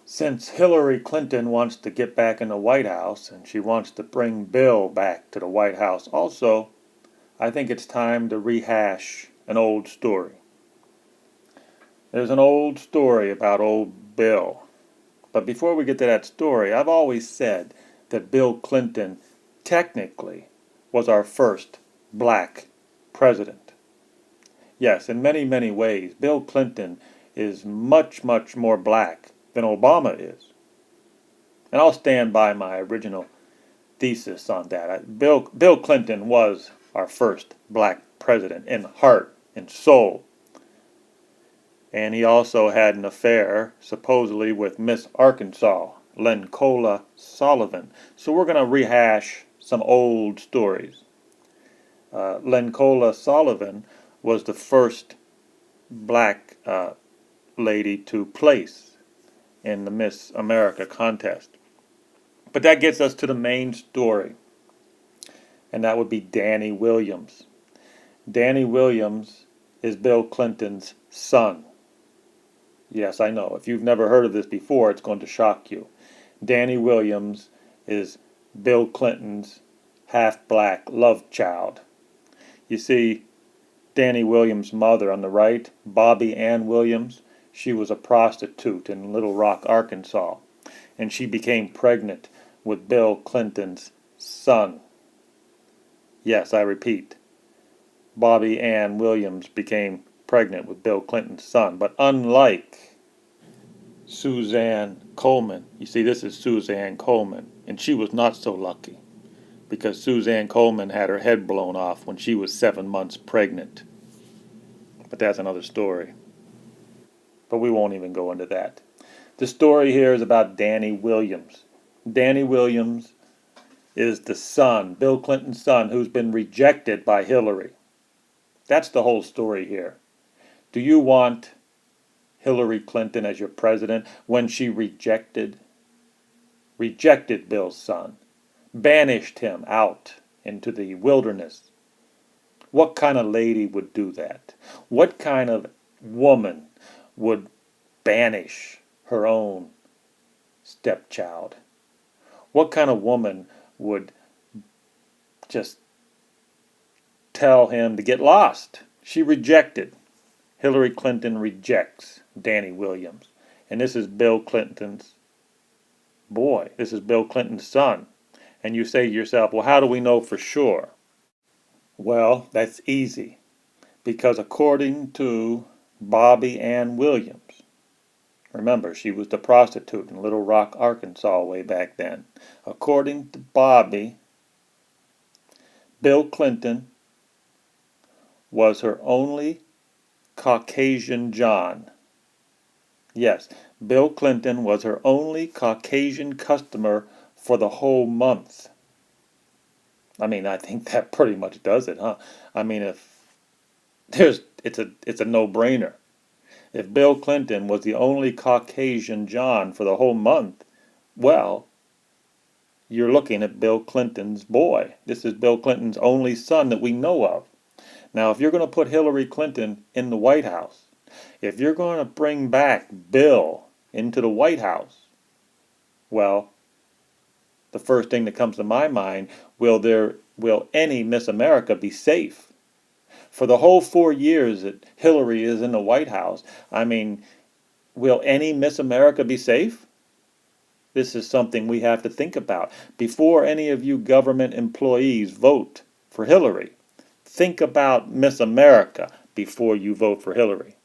Since Hillary Clinton wants to get back in the White House and she wants to bring Bill back to the White House also, I think it's time to rehash an old story. There's an old story about old Bill. But before we get to that story, I've always said that Bill Clinton technically was our first black president. Yes, in many, many ways, Bill Clinton is much, much more black than Obama is. And I'll stand by my original thesis on that. Bill Clinton was our first black president in heart and soul. And he also had an affair, supposedly, with Miss Arkansas, Lencola Sullivan. So we're going to rehash some old stories. Lencola Sullivan was the first black lady to place in the Miss America contest. But that gets us to the main story, and that would be Danny Williams. Danny Williams is Bill Clinton's son. Yes, I know. If you've never heard of this before, it's going to shock you. Danny Williams is Bill Clinton's half-black love child. You see, Danny Williams' mother on the right, Bobbi Ann Williams, she was a prostitute in Little Rock, Arkansas, and she became pregnant with Bill Clinton's son. Yes, I repeat, Bobbi Ann Williams became pregnant with Bill Clinton's son. But unlike Suzanne Coleman, you see, this is Suzanne Coleman, and she was not so lucky because Suzanne Coleman had her head blown off when she was 7 months pregnant. But that's another story. But we won't even go into that. The story here is about Danny Williams. Danny Williams is the son, Bill Clinton's son, who's been rejected by Hillary. That's the whole story here. Do you want Hillary Clinton as your president when she rejected Bill's son, banished him out into the wilderness? What kind of lady would do that? What kind of woman would banish her own stepchild? What kind of woman would just tell him to get lost? She rejected. Hillary Clinton rejects Danny Williams. And this is Bill Clinton's boy. This is Bill Clinton's son. And you say to yourself, well, how do we know for sure? Well, that's easy. Because according to Bobbi Ann Williams, remember, she was the prostitute in Little Rock, Arkansas way back then. According to Bobbi, Bill Clinton was her only Caucasian John. Yes, Bill Clinton was her only Caucasian customer for the whole month. I mean, I think that pretty much does it, huh? I mean, it's a no-brainer. If Bill Clinton was the only Caucasian John for the whole month, well, you're looking at Bill Clinton's boy. This is Bill Clinton's only son that we know of. Now, if you're going to put Hillary Clinton in the White House, if you're going to bring back Bill into the White House, well, the first thing that comes to my mind, will any Miss America be safe? For the whole 4 years that Hillary is in the White House, I mean, will any Miss America be safe? This is something we have to think about. Before any of you government employees vote for Hillary, think about Miss America before you vote for Hillary.